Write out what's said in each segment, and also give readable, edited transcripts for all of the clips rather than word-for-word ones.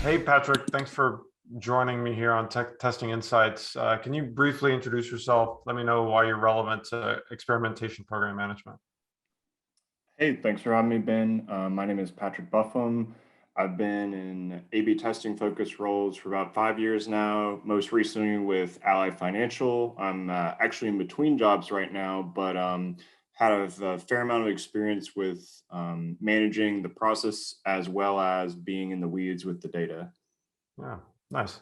Hey, Patrick, thanks for joining me here on Tech Testing Insights. Can you briefly introduce yourself? Let me know why you're relevant to experimentation program management. Hey, thanks for having me, Ben. My name is Patrick Buffum. I've been in A/B testing focused roles for about 5 years now, most recently with Ally Financial. I'm actually in between jobs right now, but had a fair amount of experience with managing the process as well as being in the weeds with the data. Yeah, nice.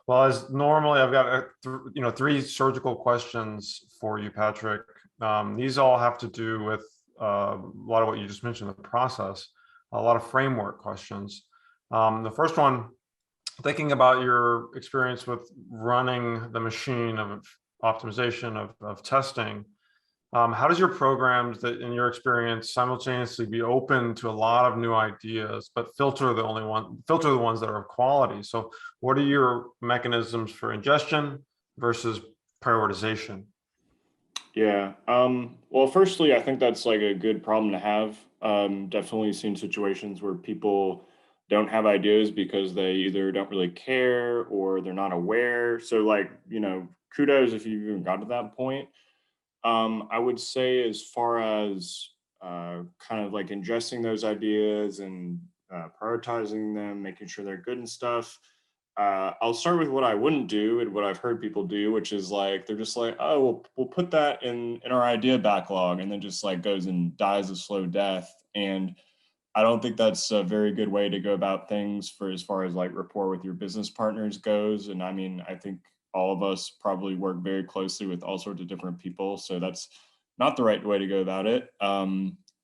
Well, as normally, I've got three surgical questions for you, Patrick. These all have to do with a lot of what you just mentioned, the process, a lot of framework questions. The first one, thinking about your experience with running the machine of optimization of testing, how does your programs that in your experience simultaneously be open to a lot of new ideas, but filter the ones that are of quality? So what are your mechanisms for ingestion versus prioritization? Yeah. Well, firstly, I think that's like a good problem to have. Definitely seen situations where people don't have ideas because they either don't really care or they're not aware. So, like, kudos if you've even got to that point. I would say, as far as kind of like ingesting those ideas and prioritizing them, making sure they're good and stuff. I'll start with what I wouldn't do and what I've heard people do, which is like they're just like, oh, we'll put that in our idea backlog, and then just like goes and dies a slow death. And I don't think that's a very good way to go about things for as far as like rapport with your business partners goes. And I mean, I think all of us probably work very closely with all sorts of different people, so that's not the right way to go about it.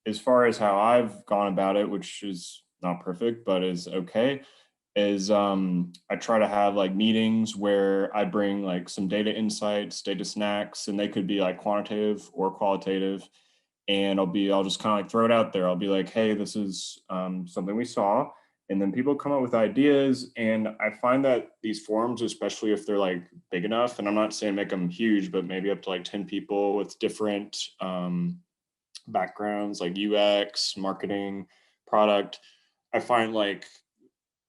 As far as how I've gone about it, which is not perfect but is okay, is I try to have like meetings where I bring like some data insights, data snacks, and they could be like quantitative or qualitative. And I'll just kind of like throw it out there. I'll be like, hey, this is something we saw. And then people come up with ideas. And I find that these forums, especially if they're like big enough, and I'm not saying make them huge, but maybe up to like 10 people with different backgrounds like UX, marketing, product, I find like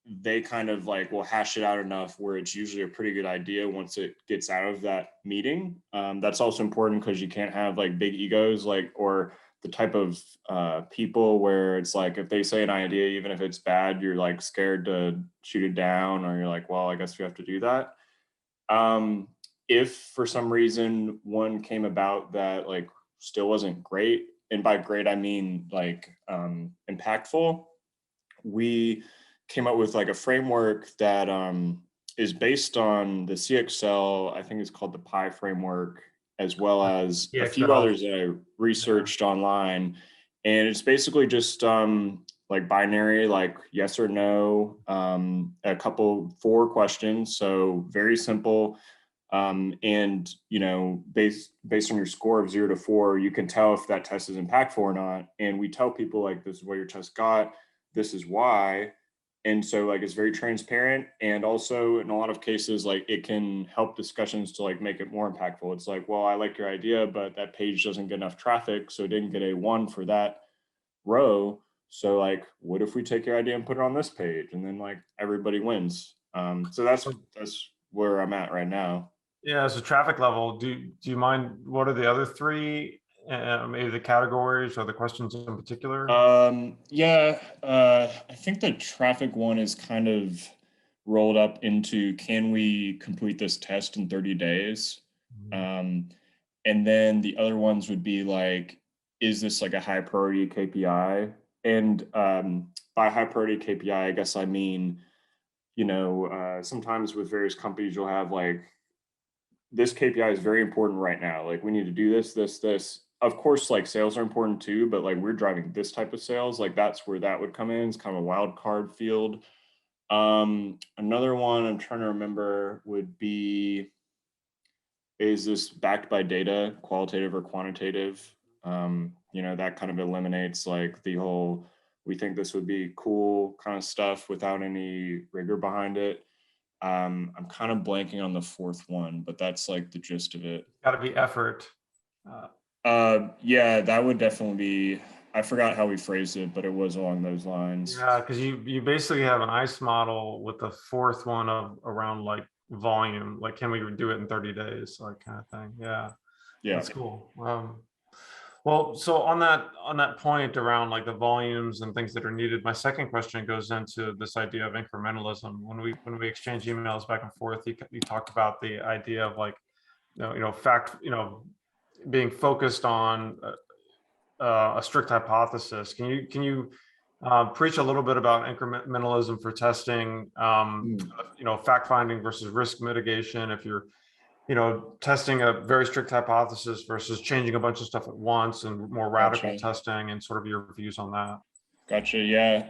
they kind of like will hash it out enough where it's usually a pretty good idea once it gets out of that meeting. That's also important because you can't have like big egos, like, or the type of people where it's like if they say an idea, even if it's bad, you're like scared to shoot it down, or you're like, well, I guess we have to do that. Um, if for some reason one came about that like still wasn't great, and by great I mean like impactful, we came up with like a framework that is based on the CXL. I think it's called the Pi framework, as well as a few EXL. others that I Yeah. researched online. And it's basically just like binary, like yes or no, a couple four questions. So very simple. And based on your score of 0 to 4, you can tell if that test is impactful or not. And we tell people like, this is what your test got, this is why. And so like it's very transparent, and also in a lot of cases like it can help discussions to like make it more impactful. It's like, well, I like your idea, but that page doesn't get enough traffic, so it didn't get a 1 for that row. So like, what if we take your idea and put it on this page, and then like everybody wins. So that's where I'm at right now. Yeah, as a traffic level, do you mind what are the other three, maybe the categories or the questions in particular? Yeah, I think the traffic one is kind of rolled up into, can we complete this test in 30 days? Mhm. Um, and then the other ones would be like, is this like a high priority KPI? And by high priority KPI, I guess I mean, sometimes with various companies, you'll have like, this KPI is very important right now. Like we need to do this, this, this. Of course, like sales are important too, but like we're driving this type of sales. Like that's where that would come in. It's kind of a wild card field. Another one I'm trying to remember would be, is this backed by data, qualitative or quantitative? That kind of eliminates like the whole, we think this would be cool kind of stuff without any rigor behind it. I'm kind of blanking on the fourth one, but that's like the gist of it. Got to be effort. Uh, Yeah, that would definitely be I forgot how we phrased it, but it was along those lines. Yeah, because you basically have an ICE model with the fourth one of around like volume, like can we do it in 30 days, like kind of thing. Yeah, Yeah. that's cool. Well, so on that point around like the volumes and things that are needed, my second question goes into this idea of incrementalism. When we exchange emails back and forth, you talked about the idea of like being focused on a strict hypothesis. Can you preach a little bit about incrementalism for testing? Fact finding versus risk mitigation. If you're testing a very strict hypothesis versus changing a bunch of stuff at once and more radical Gotcha. testing, and sort of your views on that. Gotcha. Yeah.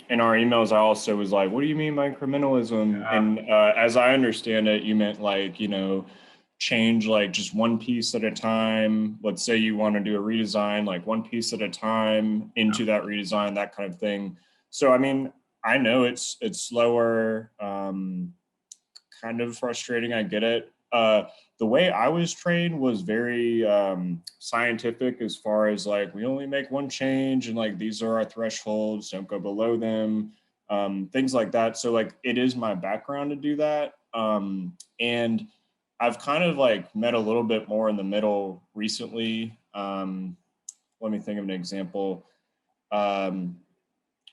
In our emails, I also was like, what do you mean by incrementalism? Yeah. And as I understand it, you meant like, change like just one piece at a time. Let's say you want to do a redesign, like one piece at a time into that redesign, that kind of thing. So, I mean, I know it's slower, kind of frustrating. I get it. The way I was trained was very scientific, as far as like we only make one change and like these are our thresholds, don't go below them, things like that. So like it is my background to do that, and I've kind of like met a little bit more in the middle recently. Let me think of an example. Um,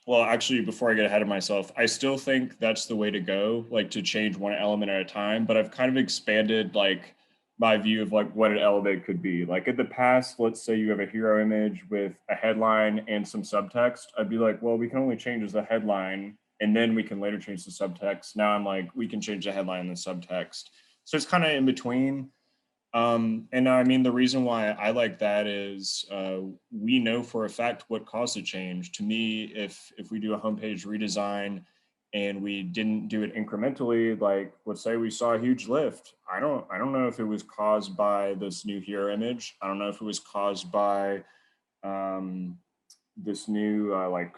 well, actually, before I get ahead of myself, I still think that's the way to go, like to change one element at a time. But I've kind of expanded like my view of like what an element could be. Like in the past, let's say you have a hero image with a headline and some subtext. I'd be like, well, we can only change the headline and then we can later change the subtext. Now I'm like, we can change the headline and the subtext. So it's kind of in between. And I mean, the reason why I like that is we know for a fact what caused the change. To me, if we do a homepage redesign and we didn't do it incrementally, like let's say we saw a huge lift, I don't know if it was caused by this new hero image. I don't know if it was caused by this new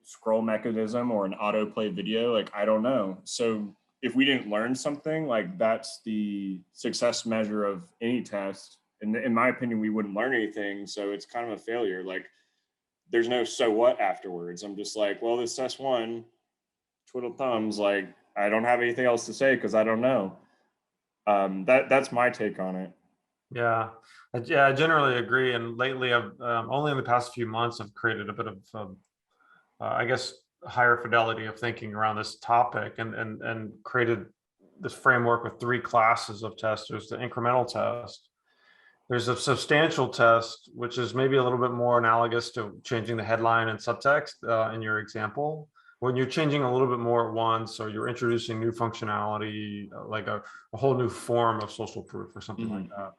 scroll mechanism or an autoplay video. Like I don't know. So if we didn't learn something, like that's the success measure of any test. And in my opinion, we wouldn't learn anything. So it's kind of a failure. Like there's no so what afterwards. I'm just like, well, this test won, twiddle thumbs. Like I don't have anything else to say because I don't know. That's my take on it. Yeah, I generally agree. And lately, I've only in the past few months, I've created a bit of, I guess, higher fidelity of thinking around this topic, and created this framework with three classes of tests. There's the incremental test. There's a substantial test, which is maybe a little bit more analogous to changing the headline and subtext in your example. When you're changing a little bit more at once, or you're introducing new functionality, like a whole new form of social proof or something like that,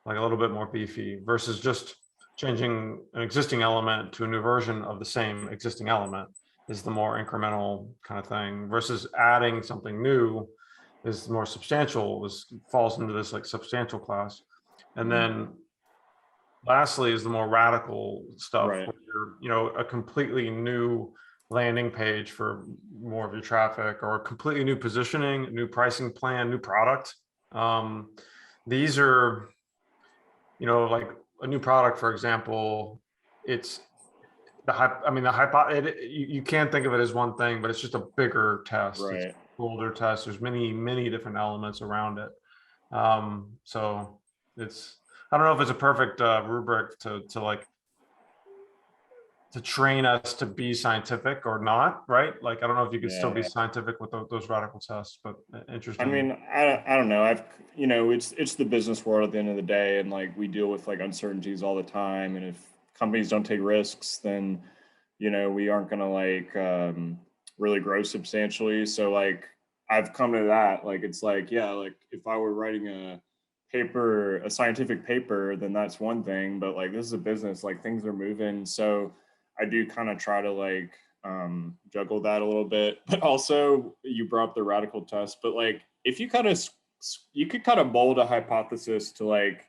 like a little bit more beefy, versus just changing an existing element to a new version of the same existing element, is the more incremental kind of thing, versus adding something new is more substantial, this falls into this like substantial class. And then lastly is the more radical stuff, Right. where you're, a completely new landing page for more of your traffic, or a completely new positioning, new pricing plan, new product. These are, like a new product, for example, it's the hype. I mean, you can't think of it as one thing, but it's just a bigger test. It's a Right. older test. There's many, many different elements around it. So it's, I don't know if it's a perfect rubric to like to train us to be scientific or not, right? Like I don't know if you could still Yeah. be scientific with those radical tests, but I interesting. mean, I don't know. It's the business world at the end of the day, and like we deal with like uncertainties all the time. And if companies don't take risks, then we aren't gonna like really grow substantially. So like I've come to that. Like it's like yeah, like if I were writing a scientific paper, then that's one thing. But like this is a business. Like things are moving, so I do kind of try to like juggle that a little bit. But also, you brought up the radical test, but like if you could kind of mold a hypothesis to like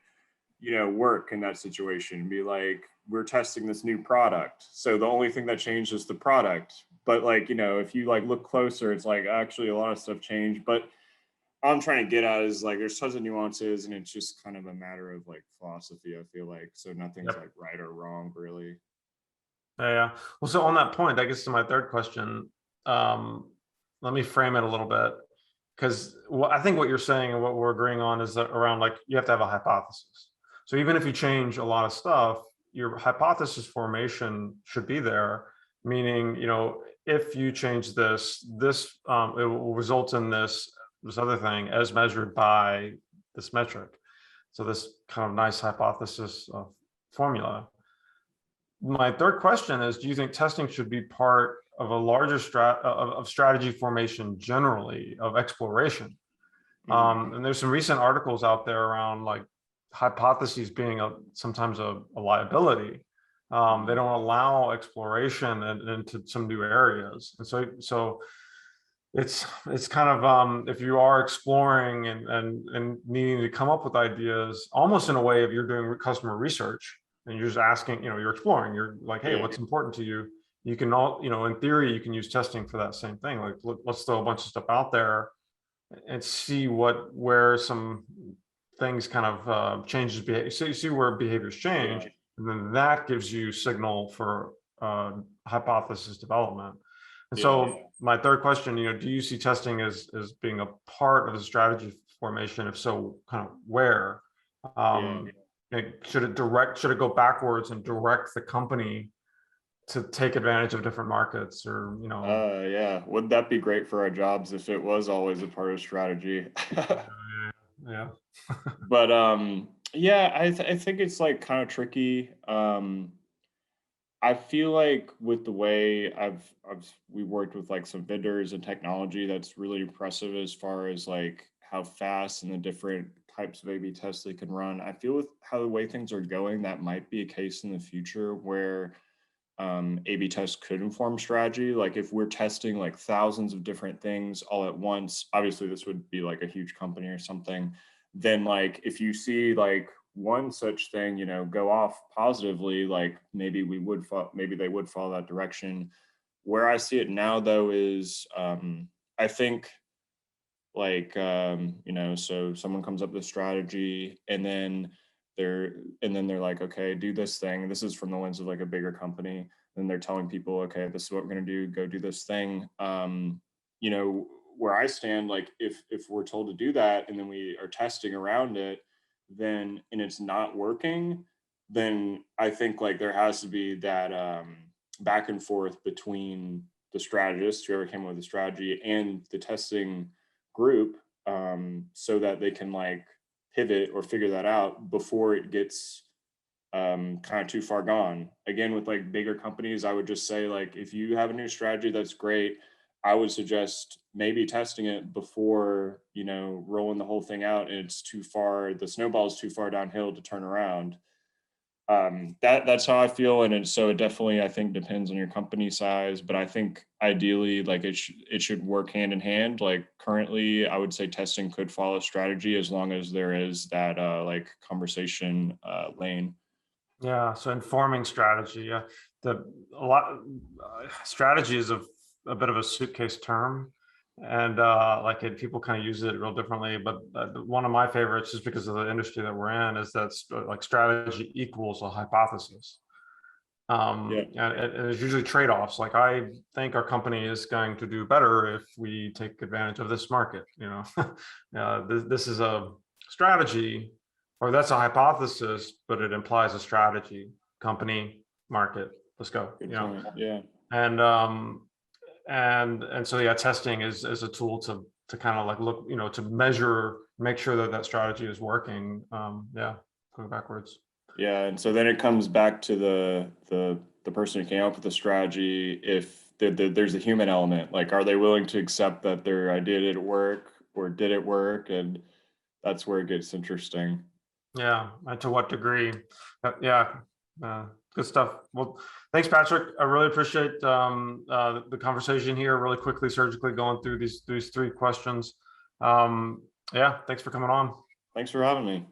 work in that situation, be like we're testing this new product, so the only thing that changed is the product. But like if you like look closer, it's like actually a lot of stuff changed. But all I'm trying to get at is like there's tons of nuances, and it's just kind of a matter of like philosophy, I feel like. So nothing's Yep. like right or wrong really. Yeah. Well, so on that point, that gets to my third question. Um, Let me frame it a little bit, because I think what you're saying and what we're agreeing on is that around, like, you have to have a hypothesis. So even if you change a lot of stuff, your hypothesis formation should be there. Meaning, if you change this, it will result in this other thing as measured by this metric. So this kind of nice hypothesis formula. My third question is, do you think testing should be part of a larger of strategy formation generally, of exploration? And there's some recent articles out there around, like, hypotheses being sometimes a liability. They don't allow exploration into some new areas. And so it's kind of, if you are exploring and needing to come up with ideas, almost in a way of you're doing customer research, and you're just asking, you're exploring, you're like, hey, Yeah. what's important to you? You can all, in theory, you can use testing for that same thing. Like, let's throw a bunch of stuff out there and see where some things kind of changes behavior. So you see where behaviors change, and then that gives you signal for hypothesis development. And so my third question, do you see testing as being a part of the strategy formation? If so, kind of where? Should it go backwards and direct the company to take advantage of different markets, or Yeah. Would that be great for our jobs if it was always a part of strategy? yeah. But yeah, I think it's like kind of tricky. I feel like with the way we worked with like some vendors and technology, that's really impressive as far as like how fast and the different types of A/B tests they can run. I feel with how the way things are going, that might be a case in the future where A/B tests could inform strategy. Like if we're testing like thousands of different things all at once, obviously this would be like a huge company or something. Then like if you see like one such thing, go off positively, like maybe maybe they would follow that direction. Where I see it now though is I think like so someone comes up with a strategy and then they're like, okay, do this thing. This is from the lens of like a bigger company. And they're telling people, okay, this is what we're going to do, go do this thing. Where I stand, like if we're told to do that and then we are testing around it, then and it's not working, then I think like there has to be that back and forth between the strategist, whoever came up with the strategy, and the testing group, so that they can like pivot or figure that out before it gets kind of too far gone. Again, with like bigger companies, I would just say like if you have a new strategy, that's great. I would suggest maybe testing it before rolling the whole thing out, and it's too far. The snowball is too far downhill to turn around. That's how I feel, and so it definitely I think depends on your company size, but I think ideally like it should work hand in hand. Like currently, I would say testing could follow strategy as long as there is that like conversation lane. Yeah, so informing strategy. Yeah, a lot strategy is a bit of a suitcase term, and people kind of use it real differently. But one of my favorites, just because of the industry that we're in, is that like strategy equals a hypothesis. And it's usually trade-offs. Like, I think our company is going to do better if we take advantage of this market. This is a strategy, or that's a hypothesis, but it implies a strategy. Company, market, let's go. Good point. Yeah. And so yeah, testing is a tool to kind of like look, to measure, make sure that strategy is working. Yeah, going backwards. Yeah, and so then it comes back to the person who came up with the strategy. If there's a human element, like are they willing to accept that their idea didn't work, or did it work? And that's where it gets interesting. Yeah, and to what degree? Yeah, good stuff. Well, thanks, Patrick. I really appreciate the conversation here. Really quickly, surgically going through these three questions. Yeah, thanks for coming on. Thanks for having me.